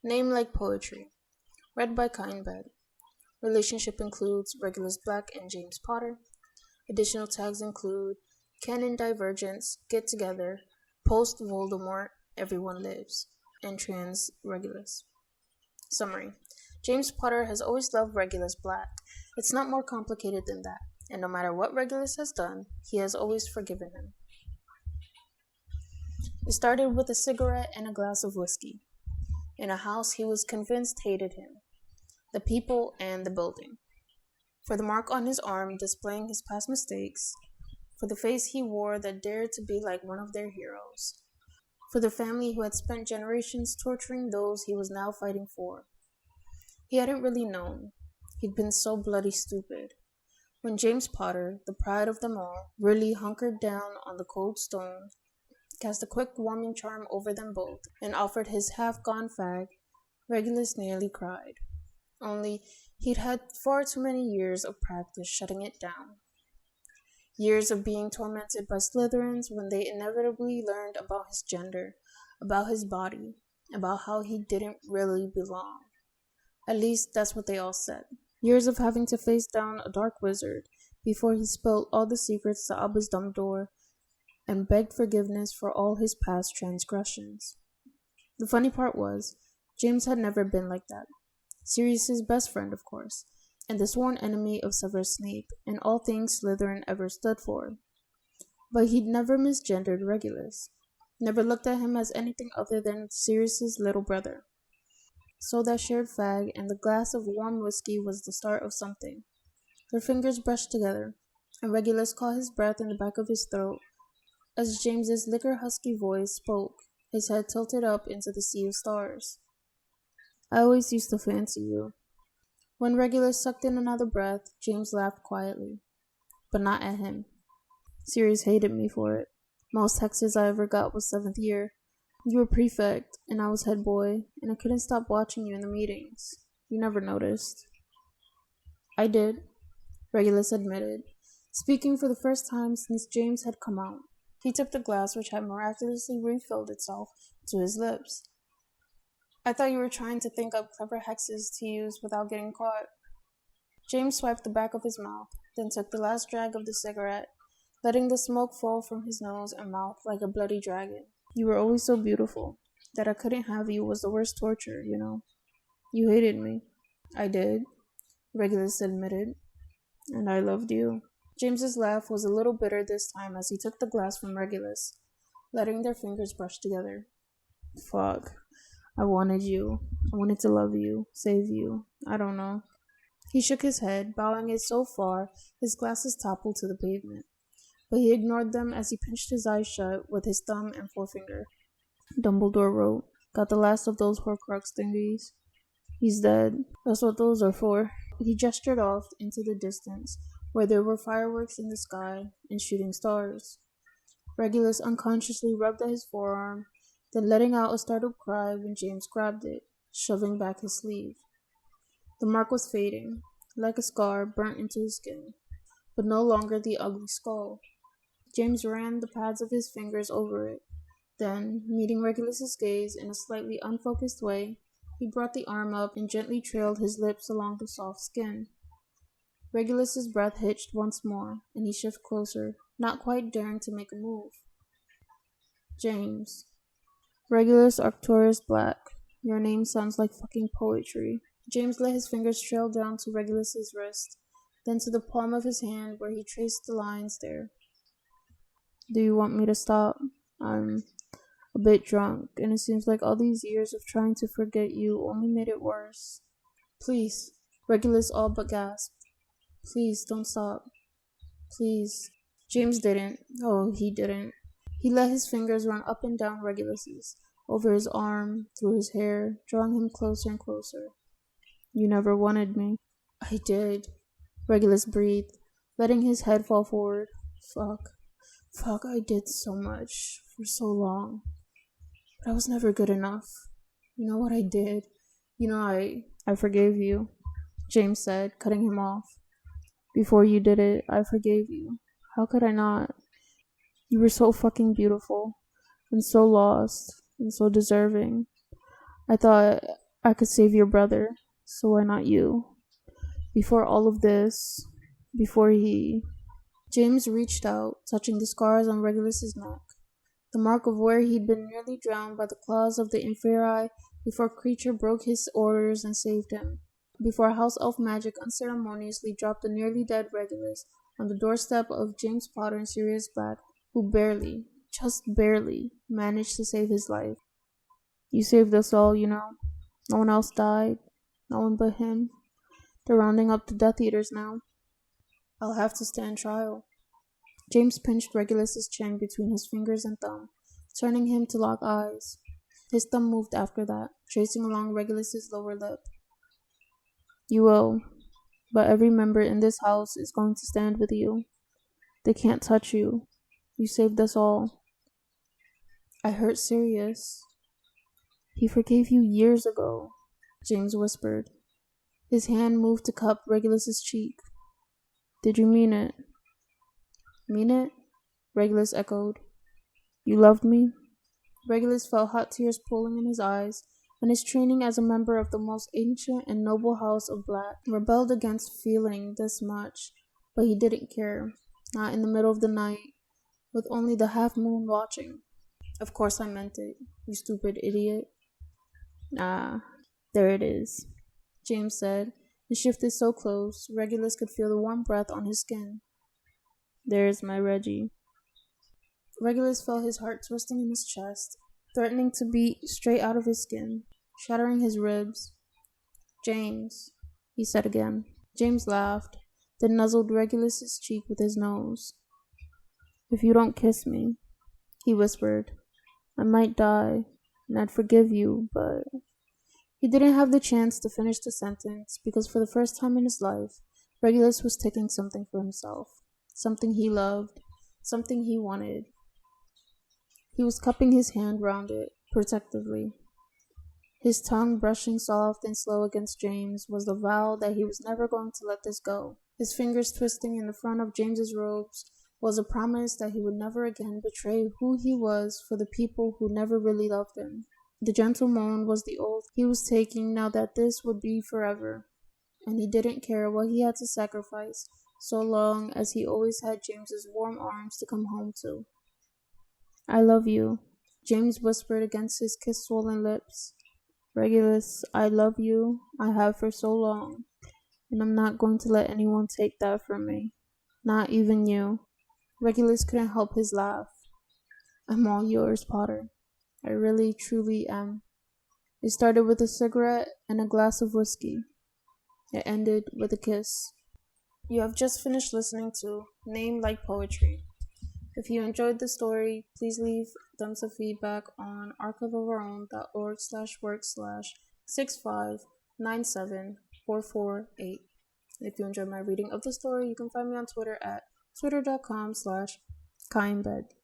Name like poetry. Read by Kaiinbed. Relationship includes Regulus Black and James Potter. Additional tags include canon divergence, get together, post Voldemort, everyone lives, and trans Regulus. Summary. James Potter has always loved Regulus Black. It's not more complicated than that, and no matter what Regulus has done, he has always forgiven him. It started with a cigarette and a glass of whiskey. In a house he was convinced hated him, the people and the building. For the mark on his arm displaying his past mistakes, for the face he wore that dared to be like one of their heroes, for the family who had spent generations torturing those he was now fighting for. He hadn't really known. He'd been so bloody stupid. When James Potter, the pride of them all, really hunkered down on the cold stone, cast a quick warming charm over them both, and offered his half-gone fag, Regulus nearly cried. Only, he'd had far too many years of practice shutting it down. Years of being tormented by Slytherins when they inevitably learned about his gender, about his body, about how he didn't really belong. At least that's what they all said. Years of having to face down a dark wizard before he spilled all the secrets to Albus Dumbledore and begged forgiveness for all his past transgressions. The funny part was, James had never been like that. Sirius's best friend, of course, and the sworn enemy of Severus Snape and all things Slytherin ever stood for. But he'd never misgendered Regulus, never looked at him as anything other than Sirius's little brother. So that shared fag and the glass of warm whiskey was the start of something. Their fingers brushed together, and Regulus caught his breath in the back of his throat as James's liquor-husky voice spoke, his head tilted up into the sea of stars. I always used to fancy you. When Regulus sucked in another breath, James laughed quietly, but not at him. Sirius hated me for it. Most hexes I ever got was 7th year. You were prefect, and I was head boy, and I couldn't stop watching you in the meetings. You never noticed. I did, Regulus admitted, speaking for the first time since James had come out. He tipped the glass which had miraculously refilled itself to his lips. I thought you were trying to think up clever hexes to use without getting caught. James swiped the back of his mouth, then took the last drag of the cigarette, letting the smoke fall from his nose and mouth like a bloody dragon. You were always so beautiful. That I couldn't have you was the worst torture, you know. You hated me. I did, Regulus admitted. And I loved you. James's laugh was a little bitter this time as he took the glass from Regulus, letting their fingers brush together. Fuck. I wanted you. I wanted to love you, save you. I don't know. He shook his head, bowing it so far his glasses toppled to the pavement. But he ignored them as he pinched his eyes shut with his thumb and forefinger. Dumbledore wrote, got the last of those Horcrux thingies. He's dead. That's what those are for. He gestured off into the distance, where there were fireworks in the sky and shooting stars. Regulus unconsciously rubbed at his forearm, then letting out a startled cry when James grabbed it, shoving back his sleeve. The mark was fading, like a scar burnt into his skin, but no longer the ugly skull. James ran the pads of his fingers over it. Then, meeting Regulus's gaze in a slightly unfocused way, he brought the arm up and gently trailed his lips along the soft skin. Regulus's breath hitched once more, and he shifted closer, not quite daring to make a move. James. Regulus Arcturus Black. Your name sounds like fucking poetry. James let his fingers trail down to Regulus's wrist, then to the palm of his hand where he traced the lines there. Do you want me to stop? I'm a bit drunk, and it seems like all these years of trying to forget you only made it worse. Please. Regulus all but gasped. Please, don't stop. Please. James didn't. Oh, he didn't. He let his fingers run up and down Regulus's, over his arm, through his hair, drawing him closer and closer. You never wanted me. I did. Regulus breathed, letting his head fall forward. Fuck, I did so much, for so long. But I was never good enough. You know what I did? You know, I forgave you, James said, cutting him off. Before you did it, I forgave you. How could I not? You were so fucking beautiful, and so lost, and so deserving. I thought I could save your brother, so why not you? Before all of this, before he... James reached out, touching the scars on Regulus's neck, the mark of where he'd been nearly drowned by the claws of the inferi before creature broke his orders and saved him, before house elf magic unceremoniously dropped the nearly dead Regulus on the doorstep of James Potter and Sirius Black, who barely, just barely, managed to save his life. You saved us all, you know. No one else died. No one but him. They're rounding up the Death Eaters now. I'll have to stand trial. James pinched Regulus's chin between his fingers and thumb, turning him to lock eyes. His thumb moved after that, tracing along Regulus's lower lip. You will, but every member in this house is going to stand with you. They can't touch you. You saved us all. I hurt Sirius. He forgave you years ago, James whispered. His hand moved to cup Regulus's cheek. Did you mean it? Mean it? Regulus echoed. You loved me? Regulus felt hot tears pooling in his eyes, and his training as a member of the most ancient and noble house of Black rebelled against feeling this much, but he didn't care, not in the middle of the night, with only the half-moon watching. Of course I meant it, you stupid idiot. Ah, there it is, James said, and shifted so close, Regulus could feel the warm breath on his skin. There's my Reggie. Regulus felt his heart twisting in his chest, threatening to beat straight out of his skin, shattering his ribs. James, he said again. James laughed, then nuzzled Regulus's cheek with his nose. If you don't kiss me, he whispered, I might die, and I'd forgive you, but... He didn't have the chance to finish the sentence because for the first time in his life, Regulus was taking something for himself, something he loved, something he wanted. He was cupping his hand round it, protectively. His tongue brushing soft and slow against James was the vow that he was never going to let this go. His fingers twisting in the front of James's robes was a promise that he would never again betray who he was for the people who never really loved him. The gentle moan was the oath he was taking now that this would be forever, and he didn't care what he had to sacrifice so long as he always had James's warm arms to come home to. I love you, James whispered against his kiss-swollen lips. Regulus, I love you, I have for so long, and I'm not going to let anyone take that from me, not even you. Regulus couldn't help his laugh. I'm all yours, Potter. I really, truly am. It started with a cigarette and a glass of whiskey. It ended with a kiss. You have just finished listening to Name Like Poetry. If you enjoyed the story, please leave them some feedback on archiveofourown.org/work/6597448. If you enjoyed my reading of the story, you can find me on Twitter at twitter.com/Kaiinbed.